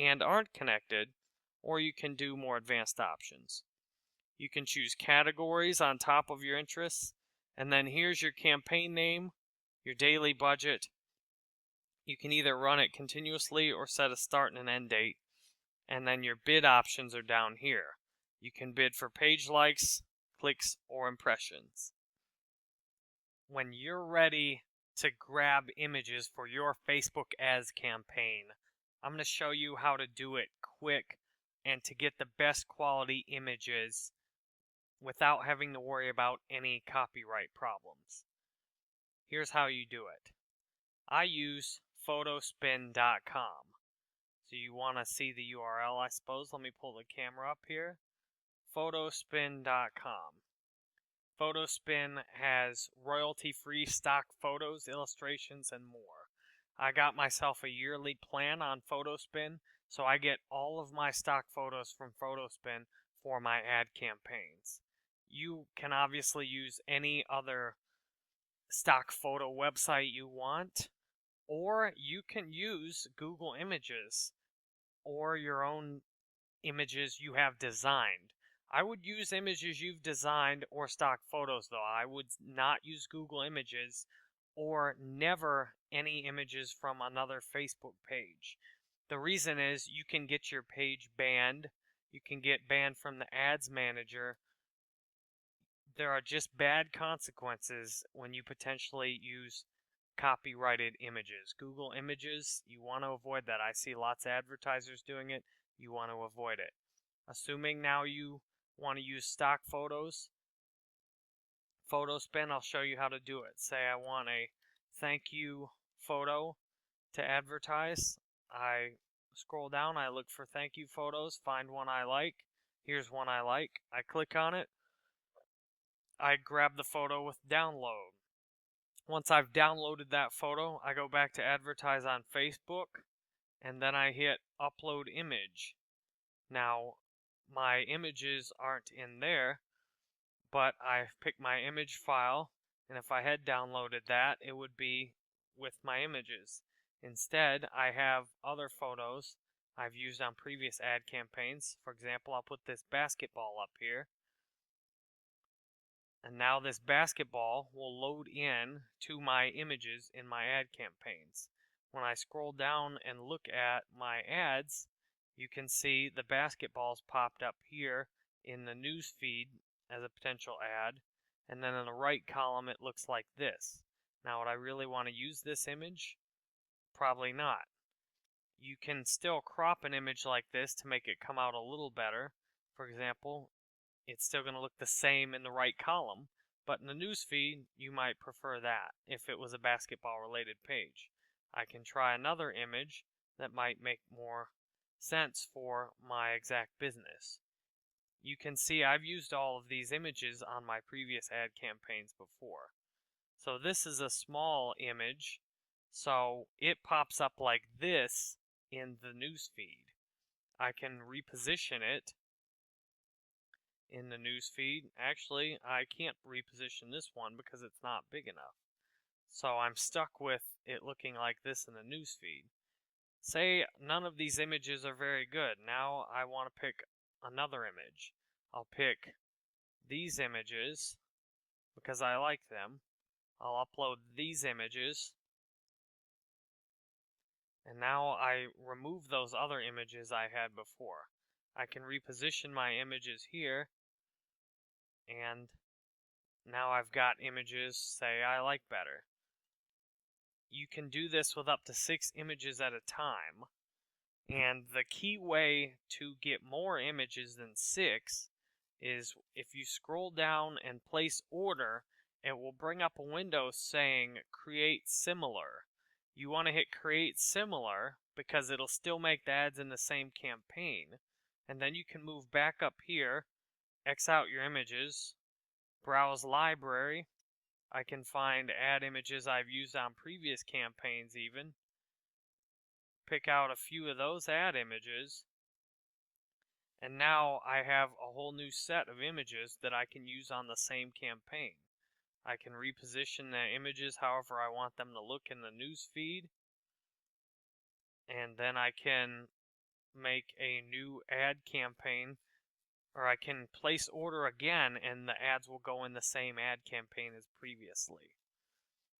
and aren't connected, or you can do more advanced options. You can choose categories on top of your interests, and then here's your campaign name, your daily budget. You can either run it continuously or set a start and an end date, and then your bid options are down here. You can bid for page likes, clicks, or impressions. When you're ready to grab images for your Facebook ads campaign, I'm going to show you how to do it quick and to get the best quality images without having to worry about any copyright problems. Here's how you do it. I use photospin.com. So you want to see the URL, I suppose. Let me pull the camera up here. Photospin.com. Photospin has royalty-free stock photos, illustrations, and more. I got myself a yearly plan on Photospin, so I get all of my stock photos from Photospin for my ad campaigns. You can obviously use any other stock photo website you want, or you can use Google Images or your own images you have designed. I would use images you've designed or stock photos, though. I would not use Google Images or never any images from another Facebook page. The reason is you can get your page banned. You can get banned from the ads manager. There are just bad consequences when you potentially use copyrighted images. Google Images, you want to avoid that. I see lots of advertisers doing it. You want to avoid it. Assuming now you want to use stock photos, Photospin, I'll show you how to do it. Say I want a thank you photo to advertise. I scroll down, I look for thank you photos, find one I like. Here's one I like. I click on it. I grab the photo with download. Once I've downloaded that photo, I go back to advertise on Facebook, and then I hit upload image. Now, my images aren't in there, but I've picked my image file, and if I had downloaded that, it would be with my images. Instead, I have other photos I've used on previous ad campaigns. For example, I'll put this basketball up here. And now this basketball will load in to my images in my ad campaigns. When I scroll down and look at my ads, you can see the basketballs popped up here in the news feed as a potential ad. And then in the right column, it looks like this. Now, would I really want to use this image? Probably not. You can still crop an image like this to make it come out a little better. For example, it's still going to look the same in the right column, but in the news feed, you might prefer that if it was a basketball-related page. I can try another image that might make more sense for my exact business. You can see I've used all of these images on my previous ad campaigns before. So this is a small image, so it pops up like this in the news feed. I can reposition it in the news feed. Actually, I can't reposition this one because it's not big enough. So I'm stuck with it looking like this in the news feed. Say none of these images are very good. Now I want to pick another image. I'll pick these images because I like them. I'll upload these images. And now I remove those other images I had before. I can reposition my images here. And now I've got images, say, I like better. You can do this with up to 6 images at a time. And the key way to get more images than 6 is if you scroll down and place order, it will bring up a window saying create similar. You want to hit create similar because it'll still make the ads in the same campaign. And then you can move back up here, X out your images, browse library. I can find ad images I've used on previous campaigns even. Pick out a few of those ad images. And now I have a whole new set of images that I can use on the same campaign. I can reposition the images however I want them to look in the news feed. And then I can make a new ad campaign, or I can place order again and the ads will go in the same ad campaign as previously.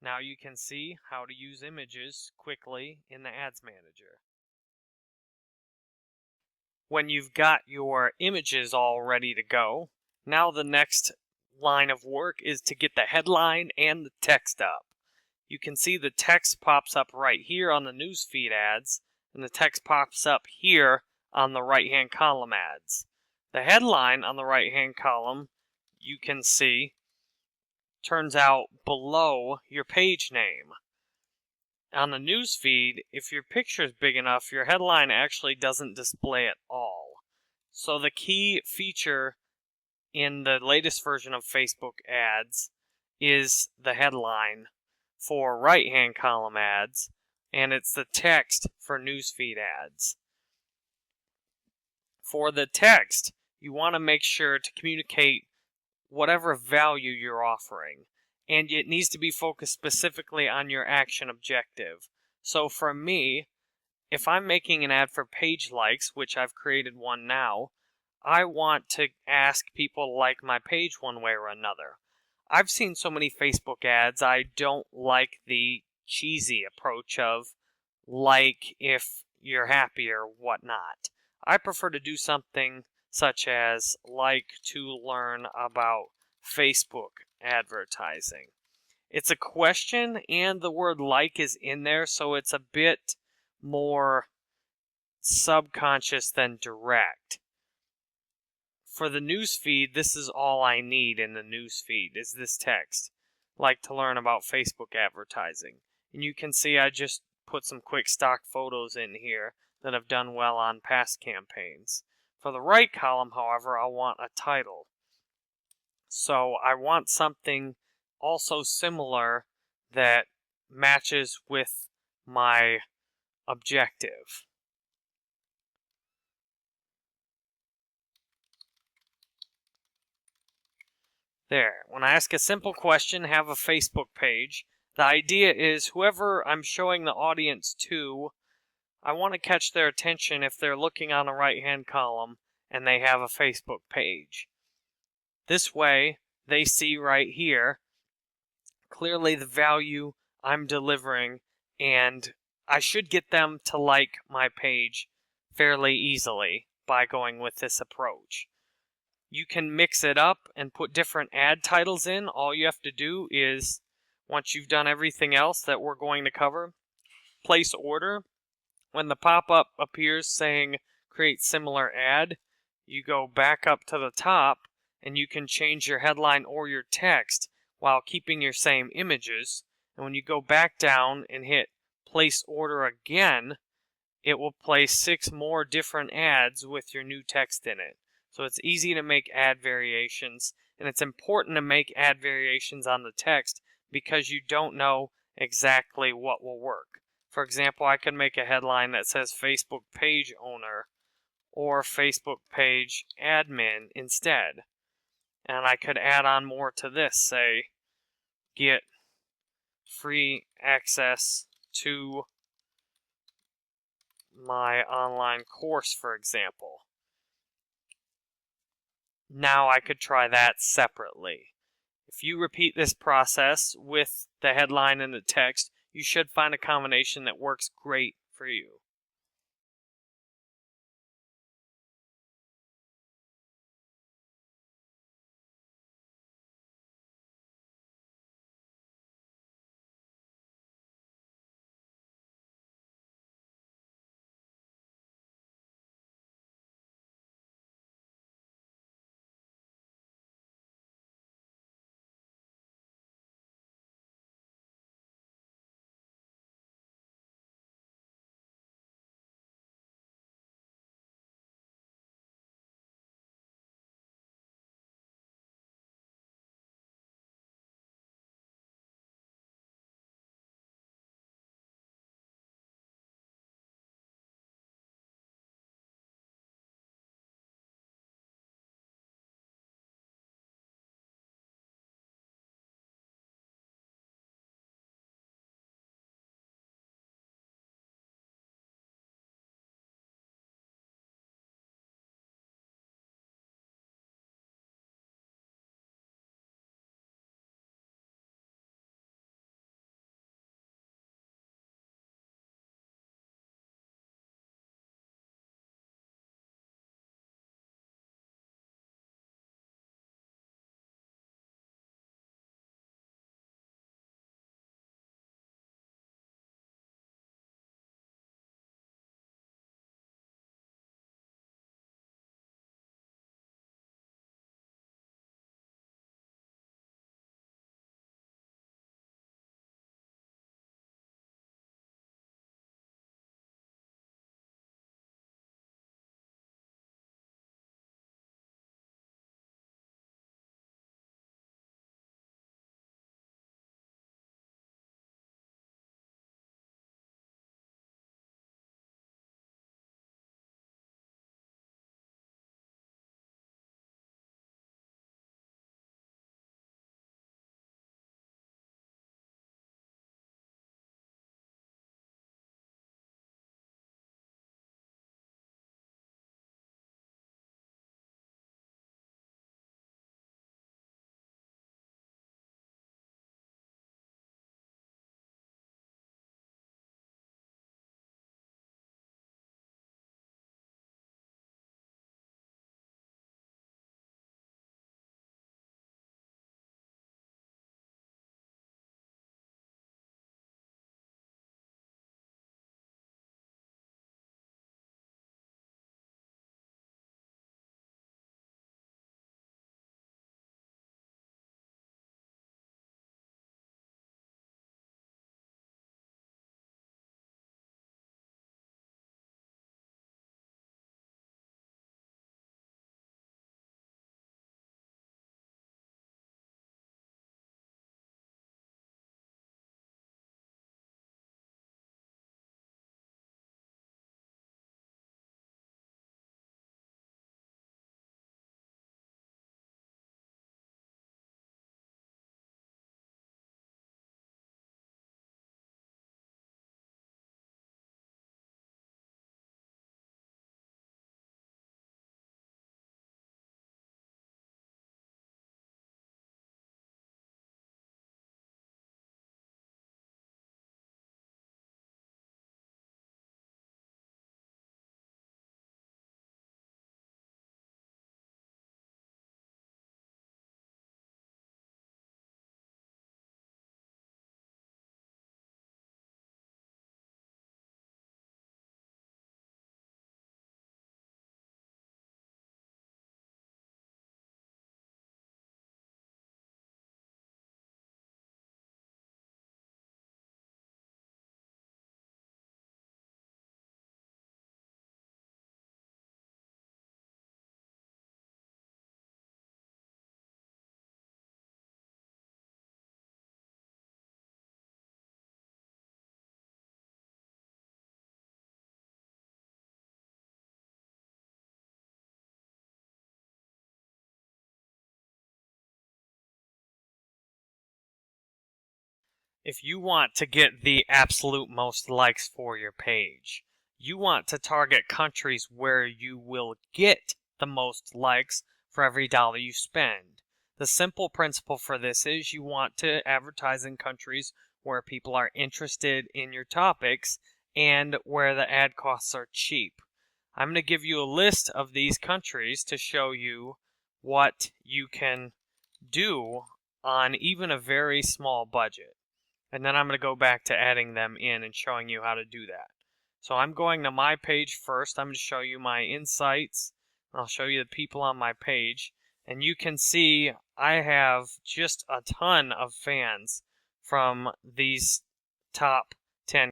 Now you can see how to use images quickly in the Ads Manager. When you've got your images all ready to go, now the next line of work is to get the headline and the text up. You can see the text pops up right here on the newsfeed ads, and the text pops up here on the right-hand column ads. The headline on the right-hand column, you can see, turns out below your page name. On the newsfeed, if your picture is big enough, your headline actually doesn't display at all. So the key feature in the latest version of Facebook ads is the headline for right-hand column ads, and it's the text for newsfeed ads. For the text, you want to make sure to communicate whatever value you're offering, and it needs to be focused specifically on your action objective. So for me, if I'm making an ad for page likes, which I've created one now, I want to ask people to like my page one way or another. I've seen so many Facebook ads, I don't like the cheesy approach of like if you're happy or whatnot. I prefer to do something such as like to learn about Facebook advertising. It's a question and the word like is in there, so it's a bit more subconscious than direct. For the newsfeed, this is all I need in the newsfeed is this text, like to learn about Facebook advertising. And you can see I just put some quick stock photos in here that have done well on past campaigns. For the right column, however, I want a title. So I want something also similar that matches with my objective. There. When I ask a simple question, have a Facebook page, the idea is whoever I'm showing the audience to, I want to catch their attention if they're looking on the right-hand column and they have a Facebook page. This way, they see right here clearly the value I'm delivering, and I should get them to like my page fairly easily by going with this approach. You can mix it up and put different ad titles in. All you have to do is, once you've done everything else that we're going to cover, place order. When the pop-up appears saying create similar ad, you go back up to the top and you can change your headline or your text while keeping your same images. And when you go back down and hit place order again, it will place 6 more different ads with your new text in it. So it's easy to make ad variations, and it's important to make ad variations on the text because you don't know exactly what will work. For example, I could make a headline that says Facebook page owner or Facebook page admin instead. And I could add on more to this, say, get free access to my online course, for example. Now I could try that separately. If you repeat this process with the headline and the text, you should find a combination that works great for you. if you want to get the absolute most likes for your page, you want to target countries where you will get the most likes for every dollar you spend. The simple principle for this is you want to advertise in countries where people are interested in your topics and where the ad costs are cheap. I'm going to give you a list of these countries to show you what you can do on even a very small budget. And then I'm going to go back to adding them in and showing you how to do that. So I'm going to my page first. I'm going to show you my insights. I'll show you the people on my page. And you can see I have just a ton of fans from these top